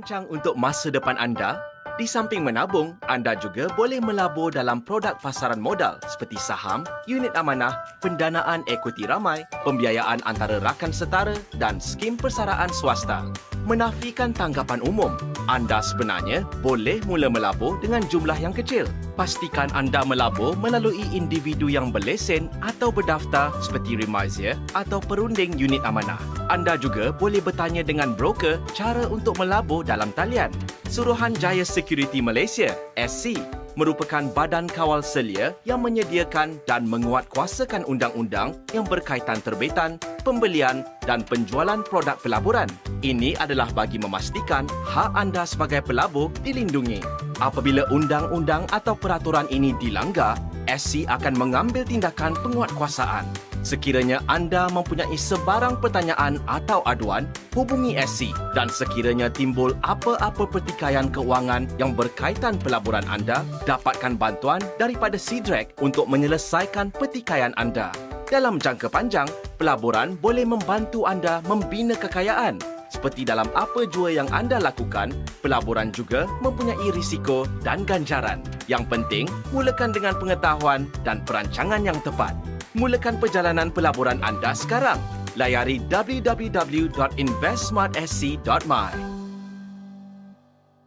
Merancang untuk masa depan anda? Di samping menabung, anda juga boleh melabur dalam produk pasaran modal seperti saham, unit amanah, pendanaan ekuiti ramai, pembiayaan antara rakan setara dan skim persaraan swasta. Menafikan tanggapan umum, anda sebenarnya boleh mula melabur dengan jumlah yang kecil. Pastikan anda melabur melalui individu yang berlesen atau berdaftar seperti Remaizia atau perunding unit amanah. Anda juga boleh bertanya dengan broker cara untuk melabur dalam talian. Suruhanjaya Security Malaysia (SC) merupakan badan kawal selia yang menyediakan dan menguatkuasakan undang-undang yang berkaitan terbitan, pembelian dan penjualan produk pelaburan. Ini adalah bagi memastikan hak anda sebagai pelabur dilindungi. Apabila undang-undang atau peraturan ini dilanggar, SC akan mengambil tindakan penguatkuasaan. Sekiranya anda mempunyai sebarang pertanyaan atau aduan, hubungi SC dan sekiranya timbul apa-apa pertikaian keuangan yang berkaitan pelaburan anda, dapatkan bantuan daripada SEADRAC untuk menyelesaikan pertikaian anda. Dalam jangka panjang, pelaburan boleh membantu anda membina kekayaan. Seperti dalam apa jua yang anda lakukan, pelaburan juga mempunyai risiko dan ganjaran. Yang penting, mulakan dengan pengetahuan dan perancangan yang tepat. Mulakan perjalanan pelaburan anda sekarang. Layari www.investsmartsc.my.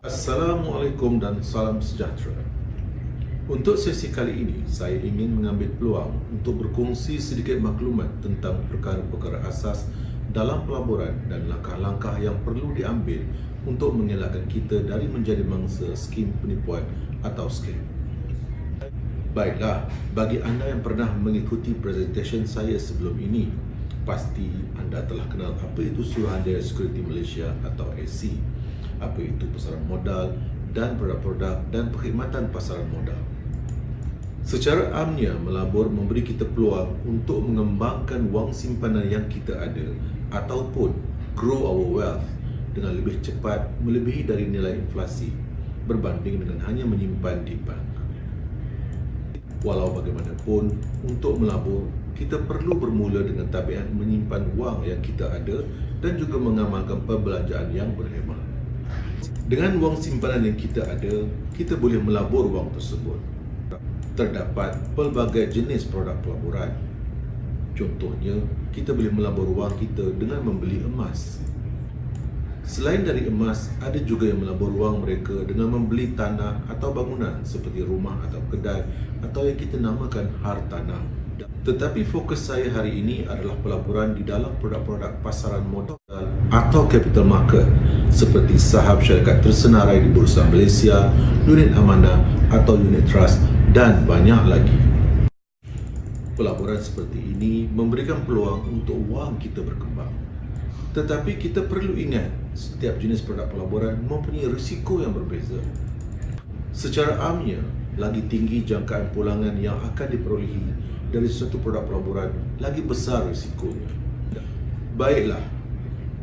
Assalamualaikum dan salam sejahtera. Untuk sesi kali ini, saya ingin mengambil peluang untuk berkongsi sedikit maklumat tentang perkara-perkara asas dalam pelaburan dan langkah-langkah yang perlu diambil untuk mengelakkan kita dari menjadi mangsa skim penipuan atau scam. Baiklah, bagi anda yang pernah mengikuti presentation saya sebelum ini, pasti anda telah kenal apa itu Suruhanjaya Security Malaysia atau SC, apa itu pasaran modal dan produk-produk dan perkhidmatan pasaran modal. Secara amnya, melabur memberi kita peluang untuk mengembangkan wang simpanan yang kita ada ataupun grow our wealth dengan lebih cepat melebihi dari nilai inflasi berbanding dengan hanya menyimpan di bank. Walau bagaimanapun, untuk melabur, kita perlu bermula dengan tabiat menyimpan wang yang kita ada dan juga mengamalkan perbelanjaan yang berhemat. Dengan wang simpanan yang kita ada, kita boleh melabur wang tersebut. Terdapat pelbagai jenis produk pelaburan. Contohnya, kita boleh melabur wang kita dengan membeli emas. Selain dari emas, ada juga yang melabur wang mereka dengan membeli tanah atau bangunan seperti rumah atau kedai atau yang kita namakan hartanah. Tetapi fokus saya hari ini adalah pelaburan di dalam produk-produk pasaran modal atau capital market seperti saham syarikat tersenarai di Bursa Malaysia, unit amanah atau unit trust dan banyak lagi. Pelaburan seperti ini memberikan peluang untuk wang kita berkembang. Tetapi kita perlu ingat, setiap jenis produk pelaburan mempunyai risiko yang berbeza. Secara amnya, lagi tinggi jangkaan pulangan yang akan diperolehi dari suatu produk pelaburan, lagi besar risikonya. Baiklah,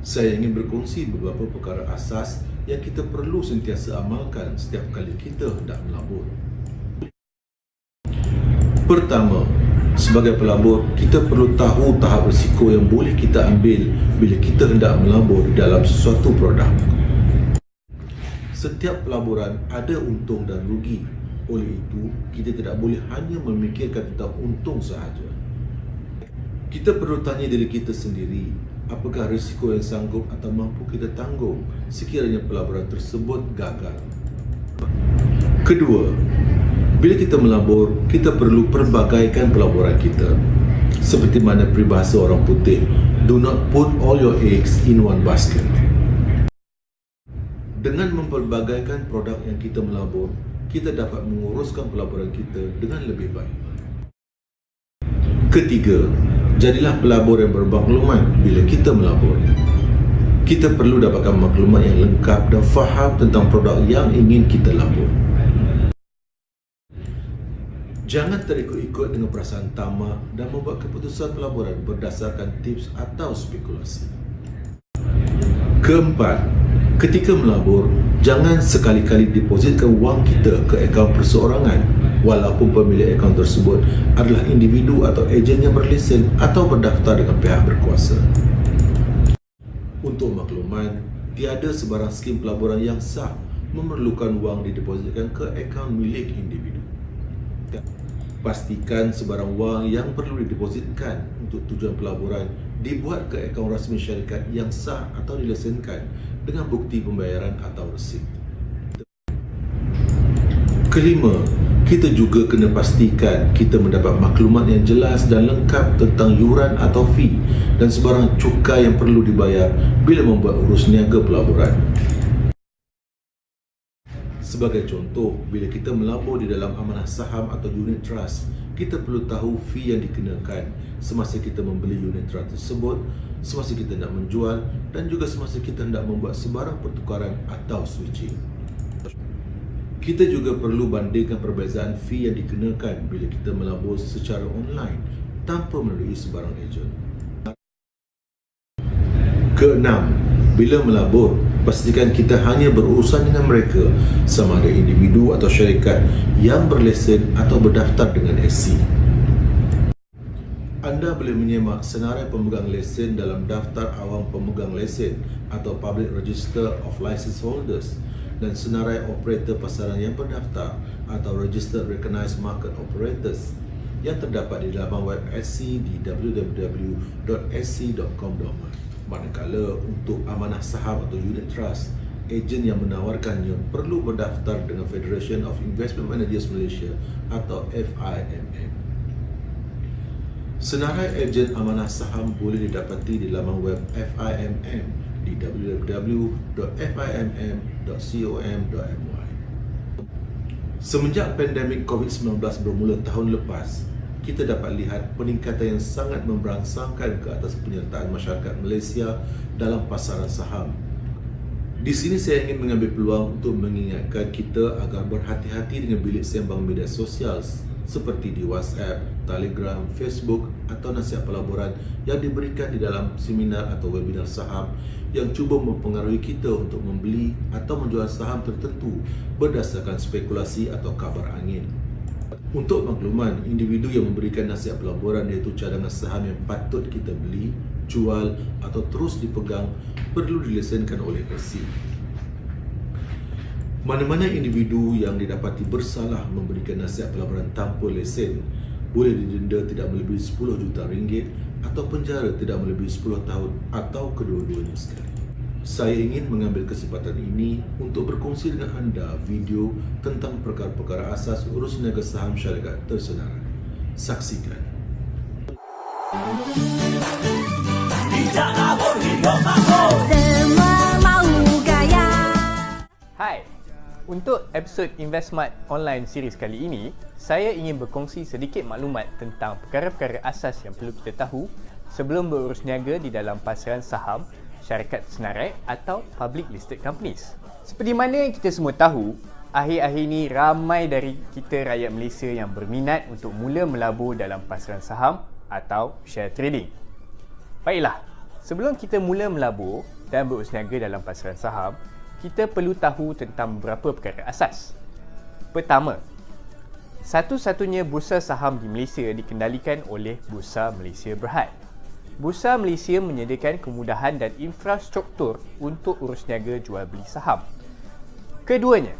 saya ingin berkongsi beberapa perkara asas yang kita perlu sentiasa amalkan setiap kali kita hendak melabur. Pertama, sebagai pelabur, kita perlu tahu tahap risiko yang boleh kita ambil bila kita hendak melabur dalam sesuatu produk. Setiap pelaburan ada untung dan rugi. Oleh itu, kita tidak boleh hanya memikirkan tentang untung sahaja. Kita perlu tanya diri kita sendiri, apakah risiko yang sanggup atau mampu kita tanggung sekiranya pelaburan tersebut gagal. Kedua, bila kita melabur, kita perlu perbagaikan pelaburan kita. Seperti mana peribahasa orang putih, do not put all your eggs in one basket. Dengan memperbagaikan produk yang kita melabur, kita dapat menguruskan pelaburan kita dengan lebih baik. Ketiga, jadilah pelabur yang bermaklumat bila kita melabur. Kita perlu dapatkan maklumat yang lengkap dan faham tentang produk yang ingin kita labur. Jangan terikut-ikut dengan perasaan tamak dan membuat keputusan pelaburan berdasarkan tips atau spekulasi. Keempat, ketika melabur, jangan sekali-kali depositkan wang kita ke akaun perseorangan walaupun pemilik akaun tersebut adalah individu atau ejen yang berlesen atau berdaftar dengan pihak berkuasa. Untuk makluman, tiada sebarang skim pelaburan yang sah memerlukan wang didepositkan ke akaun milik individu. Pastikan sebarang wang yang perlu didepositkan untuk tujuan pelaburan dibuat ke akaun rasmi syarikat yang sah atau dilesenkan dengan bukti pembayaran atau resit. Kelima, kita juga kena pastikan kita mendapat maklumat yang jelas dan lengkap tentang yuran atau fee dan sebarang cukai yang perlu dibayar bila membuat urus niaga pelaburan. Sebagai contoh, bila kita melabur di dalam amanah saham atau unit trust, kita perlu tahu fee yang dikenakan semasa kita membeli unit trust tersebut, semasa kita nak menjual dan juga semasa kita hendak membuat sebarang pertukaran atau switching. Kita juga perlu bandingkan perbezaan fee yang dikenakan bila kita melabur secara online tanpa melalui sebarang ejen. Keenam, bila melabur, pastikan kita hanya berurusan dengan mereka sama ada individu atau syarikat yang berlesen atau berdaftar dengan SC. Anda boleh menyemak senarai pemegang lesen dalam Daftar Awam Pemegang Lesen atau Public Register of License Holders dan senarai operator pasaran yang berdaftar atau Registered Recognised Market Operators yang terdapat di laman web SC di www.sc.com.my. Manakala untuk amanah saham atau unit trust, ejen yang menawarkannya perlu berdaftar dengan Federation of Investment Managers Malaysia atau FIMM. Senarai ejen amanah saham boleh didapati di laman web FIMM di www.fimm.com.my. Semenjak pandemik COVID-19 bermula tahun lepas, kita dapat lihat peningkatan yang sangat memberangsangkan ke atas penyertaan masyarakat Malaysia dalam pasaran saham. Di sini saya ingin mengambil peluang untuk mengingatkan kita agar berhati-hati dengan bilik sembang media sosial seperti di WhatsApp, Telegram, Facebook atau nasihat pelaburan yang diberikan di dalam seminar atau webinar saham yang cuba mempengaruhi kita untuk membeli atau menjual saham tertentu berdasarkan spekulasi atau kabar angin. Untuk makluman, individu yang memberikan nasihat pelaburan iaitu cadangan saham yang patut kita beli, jual atau terus dipegang perlu dilesenkan oleh SC. Mana-mana individu yang didapati bersalah memberikan nasihat pelaburan tanpa lesen boleh didenda tidak melebihi 10 juta ringgit atau penjara tidak melebihi 10 tahun atau kedua-duanya sekali. Saya ingin mengambil kesempatan ini untuk berkongsi dengan anda video tentang perkara-perkara asas urus niaga saham syarikat tersenarai. Saksikan. Semua mau gaya. Hai, untuk episod InvestSmart Online Series kali ini, saya ingin berkongsi sedikit maklumat tentang perkara-perkara asas yang perlu kita tahu sebelum berurus niaga di dalam pasaran saham syarikat senarai atau public listed companies. Seperti mana yang kita semua tahu, akhir-akhir ini ramai dari kita rakyat Malaysia yang berminat untuk mula melabur dalam pasaran saham atau share trading. Baiklah, sebelum kita mula melabur dan berurus niaga dalam pasaran saham, kita perlu tahu tentang beberapa perkara asas. Pertama, satu-satunya bursa saham di Malaysia dikendalikan oleh Bursa Malaysia Berhad. Bursa Malaysia menyediakan kemudahan dan infrastruktur untuk urus niaga jual beli saham. Keduanya,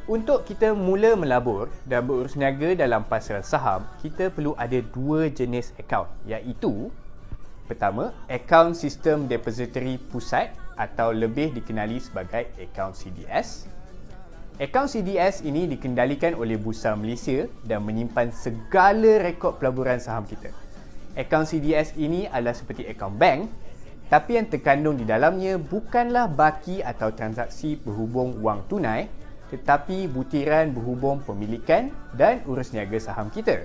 untuk kita mula melabur dan berurus niaga dalam pasaran saham, kita perlu ada dua jenis akaun, iaitu pertama, akaun sistem depository pusat atau lebih dikenali sebagai akaun CDS. Akaun CDS ini dikendalikan oleh Bursa Malaysia dan menyimpan segala rekod pelaburan saham kita. Akaun CDS ini adalah seperti akaun bank, tapi yang terkandung di dalamnya bukanlah baki atau transaksi berhubung wang tunai, tetapi butiran berhubung pemilikan dan urus niaga saham kita.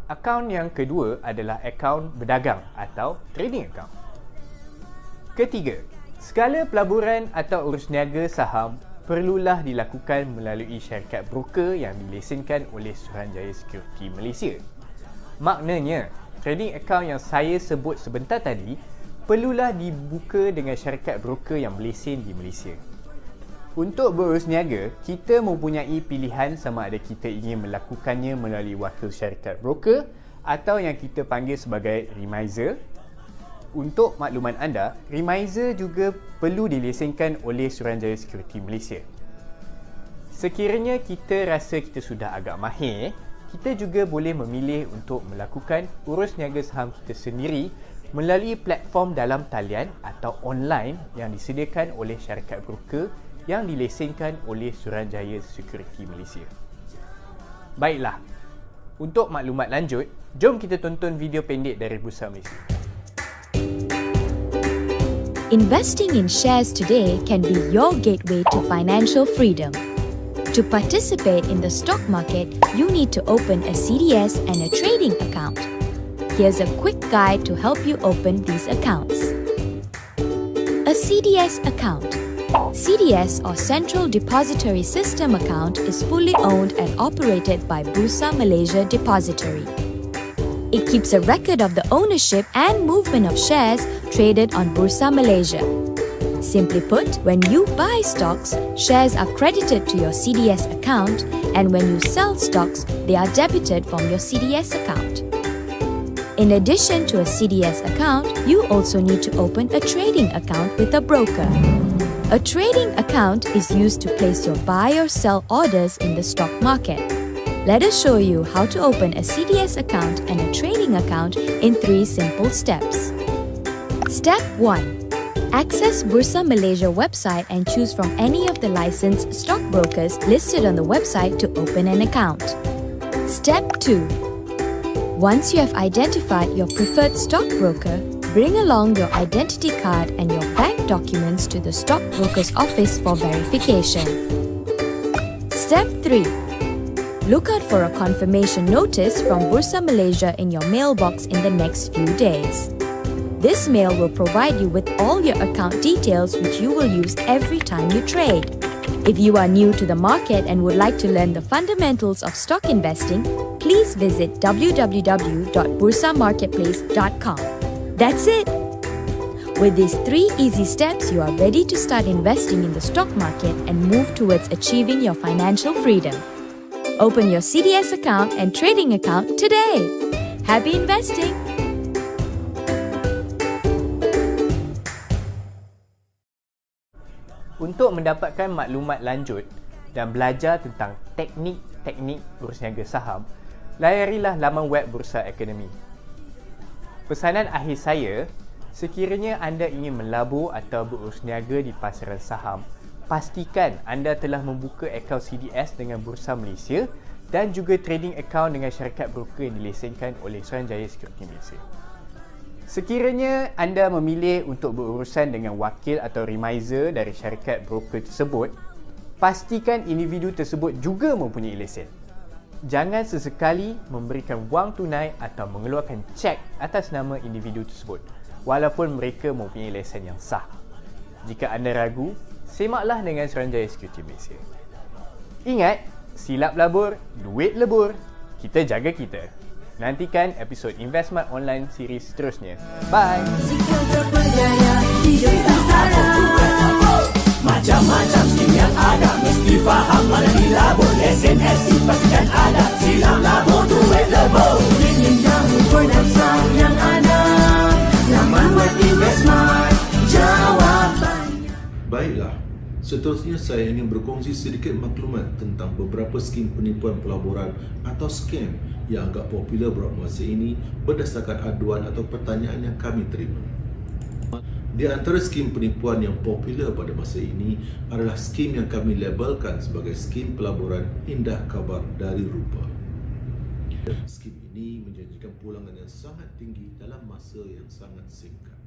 Akaun yang kedua adalah akaun berdagang atau trading account. Ketiga, segala pelaburan atau urus niaga saham perlulah dilakukan melalui syarikat broker yang dilesenkan oleh Suruhanjaya Security Malaysia. Maknanya, trading account yang saya sebut sebentar tadi perlulah dibuka dengan syarikat broker yang berlesen di Malaysia. Untuk berurus niaga, kita mempunyai pilihan sama ada kita ingin melakukannya melalui wakil syarikat broker atau yang kita panggil sebagai remiser, Untuk makluman anda, Remiser juga perlu dilesenkan oleh Suruhanjaya Security Malaysia. Sekiranya kita rasa kita sudah agak mahir, kita juga boleh memilih untuk melakukan urus niaga saham kita sendiri melalui platform dalam talian atau online yang disediakan oleh syarikat broker yang dilesenkan oleh Suruhanjaya Security Malaysia. Baiklah, untuk maklumat lanjut, jom kita tonton video pendek dari Bursa Malaysia. Investing in shares today can be your gateway to financial freedom. To participate in the stock market, you need to open a CDS and a trading account. Here's a quick guide to help you open these accounts. A CDS account. CDS or Central Depository System account is fully owned and operated by Bursa Malaysia Depository. It keeps a record of the ownership and movement of shares traded on Bursa Malaysia. Simply put, when you buy stocks, shares are credited to your CDS account, and when you sell stocks, they are debited from your CDS account. In addition to a CDS account, you also need to open a trading account with a broker. A trading account is used to place your buy or sell orders in the stock market. Let us show you how to open a CDS account and a trading account in 3 simple steps. Step 1. Access Bursa Malaysia website and choose from any of the licensed stockbrokers listed on the website to open an account. Step 2. Once you have identified your preferred stockbroker, bring along your identity card and your bank documents to the stockbroker's office for verification. Step 3. Look out for a confirmation notice from Bursa Malaysia in your mailbox in the next few days. This mail will provide you with all your account details which you will use every time you trade. If you are new to the market and would like to learn the fundamentals of stock investing, please visit www.bursamarketplace.com. That's it! With these 3 easy steps, you are ready to start investing in the stock market and move towards achieving your financial freedom. Open your CDS account and trading account today. Happy investing! Untuk mendapatkan maklumat lanjut dan belajar tentang teknik-teknik urus niaga saham, layarilah laman web Bursa Academy. Pesanan akhir saya, sekiranya anda ingin melabur atau berurus niaga di pasaran saham, pastikan anda telah membuka akaun CDS dengan Bursa Malaysia dan juga trading account dengan syarikat broker yang dilesenkan oleh Suruhanjaya Security Malaysia. Sekiranya anda memilih untuk berurusan dengan wakil atau remiser dari syarikat broker tersebut, pastikan individu tersebut juga mempunyai lesen. Jangan sesekali memberikan wang tunai atau mengeluarkan cek atas nama individu tersebut walaupun mereka mempunyai lesen yang sah. Jika anda ragu, semaklah dengan Suruhanjaya Security Malaysia. Ingat, silap labur, duit lebur. Kita jaga kita. Nantikan episod Investment Online series seterusnya. Bye! Jika terpercaya hidup sengsara. Macam-macam skim yang ada, mesti faham mana dilabur. Lesen SC pastikan ada, silap labur duit lebur. Ingin jauh berdaftar yang ada, laman web Investment jawapannya. Baiklah, seterusnya saya ingin berkongsi sedikit maklumat tentang beberapa skim penipuan pelaburan atau scam yang agak popular beberapa masa ini berdasarkan aduan atau pertanyaan yang kami terima. Di antara skim penipuan yang popular pada masa ini adalah skim yang kami labelkan sebagai skim pelaburan indah kabar dari rupa. Skim ini menjanjikan pulangan yang sangat tinggi dalam masa yang sangat singkat.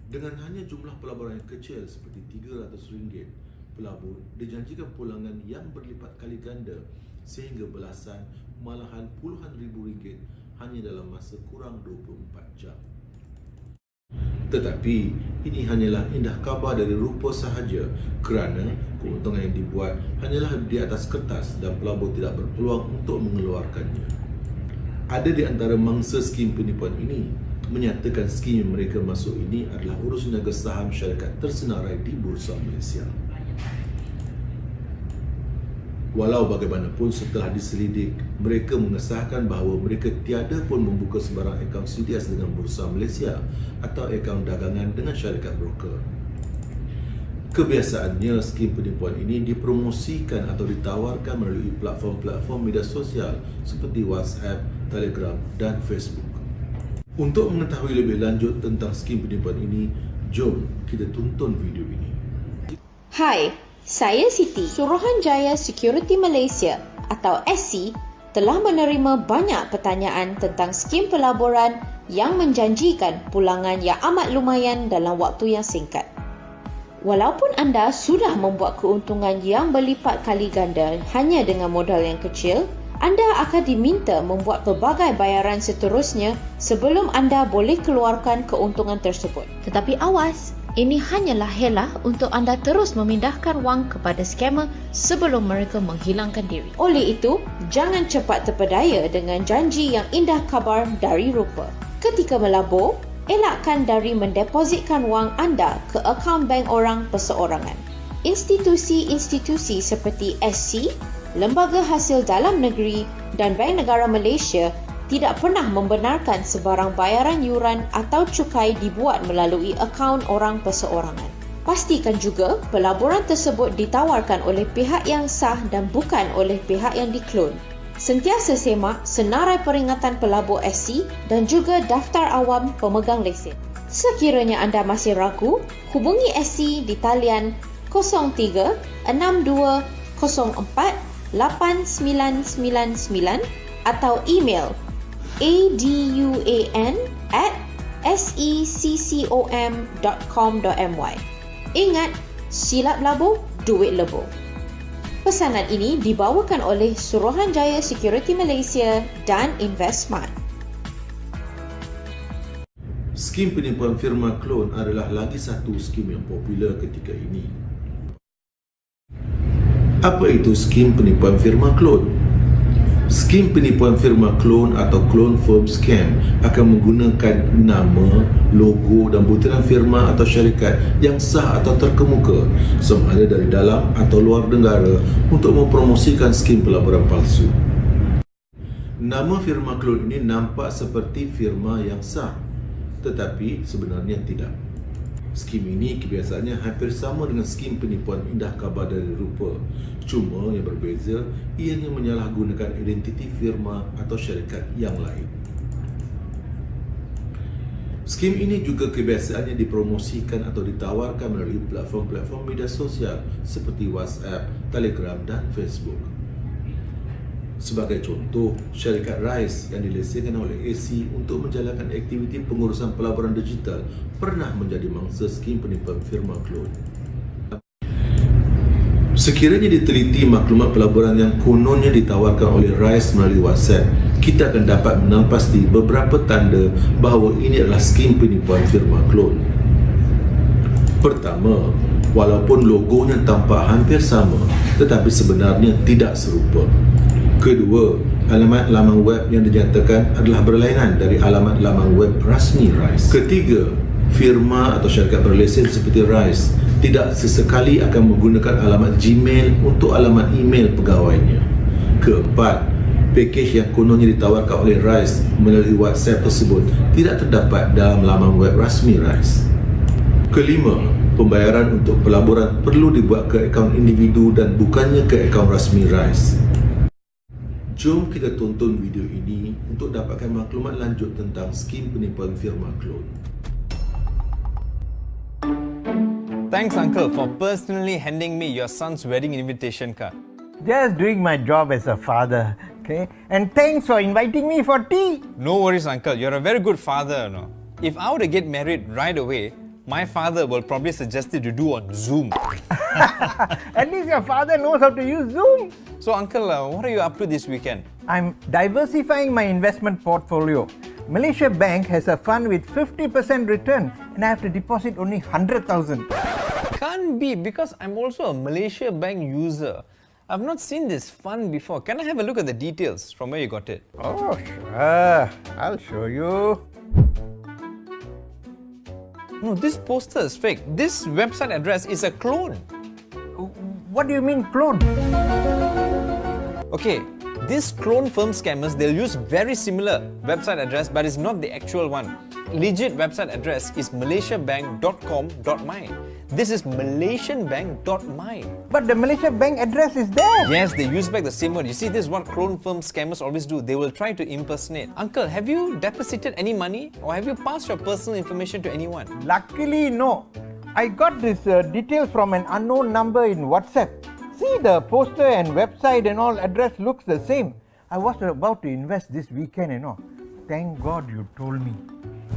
Dengan hanya jumlah pelaburan yang kecil seperti RM300, pelabur dijanjikan pulangan yang berlipat kali ganda sehingga belasan malahan puluhan ribu ringgit hanya dalam masa kurang 24 jam. Tetapi ini hanyalah indah kabar dari rupa sahaja kerana keuntungan yang dibuat hanyalah di atas kertas dan pelabur tidak berpeluang untuk mengeluarkannya. Ada di antara mangsa skim penipuan ini menyatakan skim yang mereka masuk ini adalah urus niaga saham syarikat tersenarai di Bursa Malaysia. Walau bagaimanapun setelah diselidik, mereka mengesahkan bahawa mereka tiada pun membuka sebarang akaun CDS dengan Bursa Malaysia atau akaun dagangan dengan syarikat broker. Kebiasaannya, skim penipuan ini dipromosikan atau ditawarkan melalui platform-platform media sosial seperti WhatsApp, Telegram dan Facebook. Untuk mengetahui lebih lanjut tentang skim penipuan ini, jom kita tonton video ini. Hai, saya Siti. Suruhanjaya Security Malaysia atau SC telah menerima banyak pertanyaan tentang skim pelaburan yang menjanjikan pulangan yang amat lumayan dalam waktu yang singkat. Walaupun anda sudah membuat keuntungan yang berlipat kali ganda hanya dengan modal yang kecil, anda akan diminta membuat pelbagai bayaran seterusnya sebelum anda boleh keluarkan keuntungan tersebut. Tetapi awas, ini hanyalah helah untuk anda terus memindahkan wang kepada skamer sebelum mereka menghilangkan diri. Oleh itu, jangan cepat terpedaya dengan janji yang indah kabar dari rupa. Ketika melabur, elakkan dari mendepositkan wang anda ke akaun bank orang perseorangan. Institusi-institusi seperti SC, Lembaga Hasil Dalam Negeri dan Bank Negara Malaysia tidak pernah membenarkan sebarang bayaran yuran atau cukai dibuat melalui akaun orang perseorangan. Pastikan juga pelaburan tersebut ditawarkan oleh pihak yang sah dan bukan oleh pihak yang diklon. Sentiasa semak senarai peringatan pelabur SC dan juga daftar awam pemegang lesen. Sekiranya anda masih ragu, hubungi SC di talian 03 62 04 8999 atau email aduan@seccom.com.my. Ingat, silap labur, duit lebur. Pesanan ini dibawakan oleh Suruhanjaya Security Malaysia dan Investmart. Skim penipuan firma klon adalah lagi satu skim yang popular ketika ini. Apa itu skim penipuan firma klon? Skim penipuan firma klon atau clone firm scam akan menggunakan nama, logo dan butiran firma atau syarikat yang sah atau terkemuka sama ada dari dalam atau luar negara untuk mempromosikan skim pelaburan palsu. Nama firma klon ini nampak seperti firma yang sah, tetapi sebenarnya tidak. Skim ini kebiasaannya hampir sama dengan skim penipuan indah kabar dari rupa. Cuma yang berbeza, ianya menyalahgunakan identiti firma atau syarikat yang lain. Skim ini juga kebiasaannya dipromosikan atau ditawarkan melalui platform-platform media sosial seperti WhatsApp, Telegram dan Facebook. Sebagai contoh, syarikat RISE yang dilesenkan oleh AC untuk menjalankan aktiviti pengurusan pelaburan digital pernah menjadi mangsa skim penipuan firma klon. Sekiranya diteliti maklumat pelaburan yang kononnya ditawarkan oleh RISE melalui WhatsApp, kita akan dapat mengenal pasti beberapa tanda bahawa ini adalah skim penipuan firma klon. Pertama, walaupun logonya tampak hampir sama, tetapi sebenarnya tidak serupa. Kedua, alamat laman web yang dinyatakan adalah berlainan dari alamat laman web rasmi RISE. Ketiga, firma atau syarikat berlesen seperti RISE tidak sesekali akan menggunakan alamat Gmail untuk alamat email pegawainya. Keempat, pakej yang kononnya ditawarkan oleh RISE melalui WhatsApp tersebut tidak terdapat dalam laman web rasmi RISE. Kelima, pembayaran untuk pelaburan perlu dibuat ke akaun individu dan bukannya ke akaun rasmi RISE. Jom kita tonton video ini untuk dapatkan maklumat lanjut tentang skim penipuan firma klon. Thanks, Uncle, for personally handing me your son's wedding invitation card. Just doing my job as a father, okay? And thanks for inviting me for tea. No worries, Uncle. You're a very good father, no? If I were to get married right away, my father will probably suggest it to do on Zoom. At least your father knows how to use Zoom. So, Uncle, what are you up to this weekend? I'm diversifying my investment portfolio. Malaysia Bank has a fund with 50% return and I have to deposit only 100,000. Can't be, because I'm also a Malaysia Bank user. I've not seen this fund before. Can I have a look at the details from where you got it? Oh, sure. I'll show you. No, this poster is fake. This website address is a clone. What do you mean clone? Okay, these clone firm scammers, they'll use very similar website address, but it's not the actual one. Legit website address is malaysiabank.com.my. This is malaysianbank.my. But the Malaysia Bank address is there. Yes, they use back the same word. You see, this is what clone firm scammers always do. They will try to impersonate. Uncle, have you deposited any money or have you passed your personal information to anyone? Luckily, no. I got this details from an unknown number in WhatsApp. See, the poster and website and all address looks the same. I was about to invest this weekend, you know. Thank God you told me.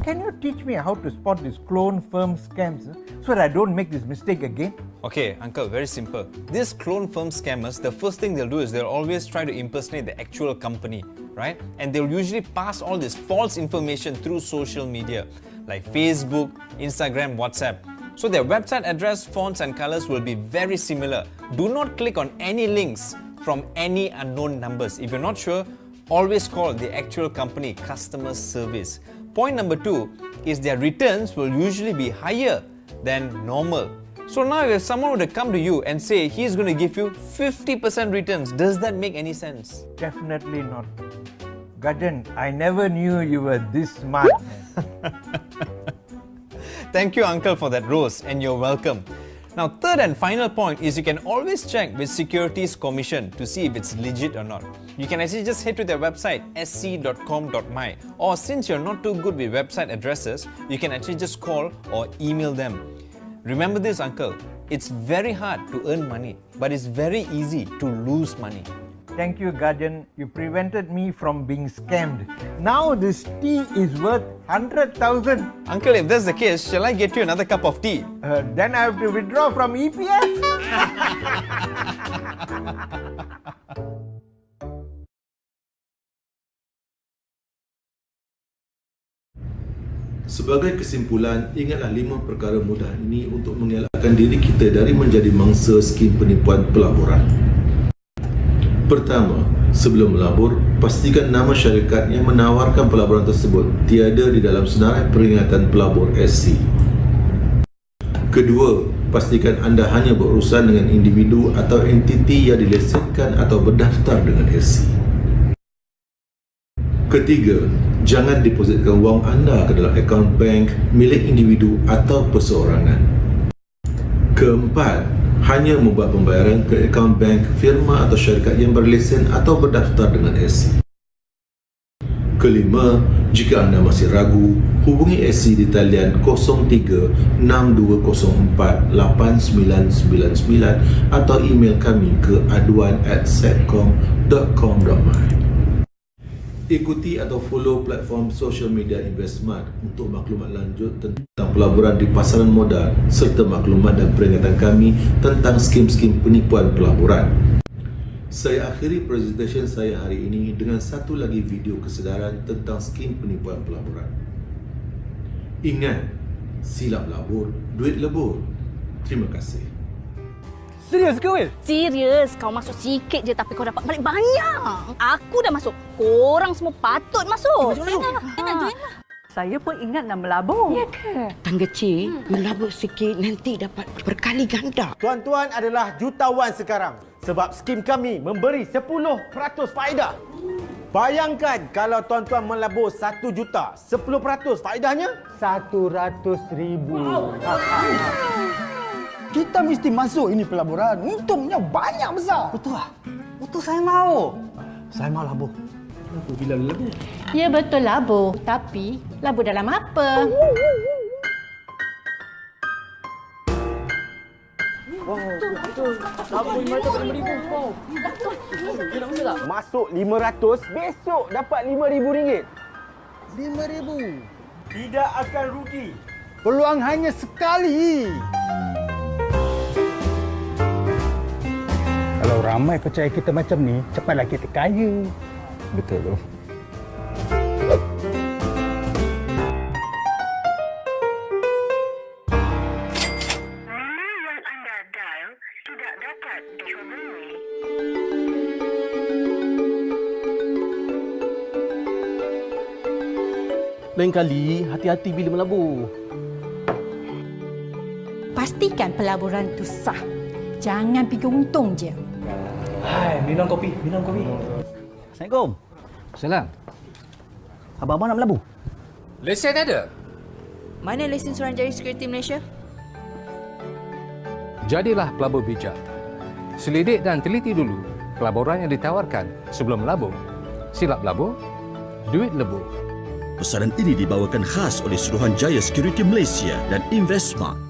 Can you teach me how to spot these clone firm scams so that I don't make this mistake again? Okay, Uncle, very simple. These clone firm scammers, the first thing they'll do is they'll always try to impersonate the actual company, right? And they'll usually pass all this false information through social media like Facebook, Instagram, WhatsApp. So their website address, fonts and colors will be very similar. Do not click on any links from any unknown numbers. If you're not sure, always call the actual company customer service. Point number 2 is their returns will usually be higher than normal. So now if someone were to come to you and say he's going to give you 50% returns, does that make any sense? Definitely not. Gajan, I never knew you were this smart. Thank you, Uncle, for that rose, and you're welcome. Now, third and final point is you can always check with Securities Commission to see if it's legit or not. You can actually just head to their website, sc.com.my, or since you're not too good with website addresses, you can actually just call or email them. Remember this, Uncle, it's very hard to earn money, but it's very easy to lose money. Thank you, Gajan. You prevented me from being scammed. Now this tea is worth 100,000. Uncle, if that's the case, shall I get you another cup of tea? Then I have to withdraw from EPF. Sebagai kesimpulan, ingatlah 5 perkara mudah ini untuk mengelakkan diri kita dari menjadi mangsa skim penipuan pelaburan. Pertama, sebelum melabur, pastikan nama syarikat yang menawarkan pelaburan tersebut tiada di dalam senarai peringatan pelabur SC. Kedua, pastikan anda hanya berurusan dengan individu atau entiti yang dilesenkan atau berdaftar dengan SC. Ketiga, jangan depositkan wang anda ke dalam akaun bank milik individu atau perseorangan. Keempat, hanya membuat pembayaran ke akaun bank firma atau syarikat yang berlesen atau berdaftar dengan SC. Kelima, jika anda masih ragu, hubungi SC di talian 03-6204-8999 atau email kami ke aduan@setcom.com.my. Ikuti atau follow platform social media InvestSmart untuk maklumat lanjut tentang pelaburan di pasaran modal serta maklumat dan peringatan kami tentang skim-skim penipuan pelaburan. Saya akhiri presentation saya hari ini dengan satu lagi video kesedaran tentang skim penipuan pelaburan. Ingat, silap labur, duit lebur. Terima kasih. Serius ke, Will? Serius. Kau masuk sikit je tapi kau dapat balik banyak. Aku dah masuk. Korang semua patut masuk. Saya pun ingat nak melabur. Ya ke? Tan kecil, melabur sikit nanti dapat berkali ganda. Tuan-tuan adalah jutawan sekarang sebab skim kami memberi 10% faedah. Bayangkan kalau tuan-tuan melabur 1 juta, 10% faedahnya 100,000. Kita mesti masuk ini pelaburan. Untungnya banyak besar. Betul lah. Betul, saya mau. Saya mau labur. Bila labur? Ya betul labur. Tapi labur dalam apa? Masuk 500, besok dapat RM5,000. RM5,000. Tidak akan rugi. Peluang hanya sekali. Kalau ramai percaya kita macam ni, cepatlah kita kaya. Betul tu. Lain kali, hati-hati bila melabur. Pastikan pelaburan itu sah. Jangan fikir untung je. Hai, minum kopi. Assalamualaikum. Salam. Abang-abang nak melabur? Lesen ada? Mana lesen Suruhanjaya Security Malaysia? Jadilah pelabur bijak. Selidik dan teliti dulu pelaburan yang ditawarkan sebelum melabur. Silap labur, duit lebur. Pesanan ini dibawakan khas oleh Suruhanjaya Security Malaysia dan Investmart.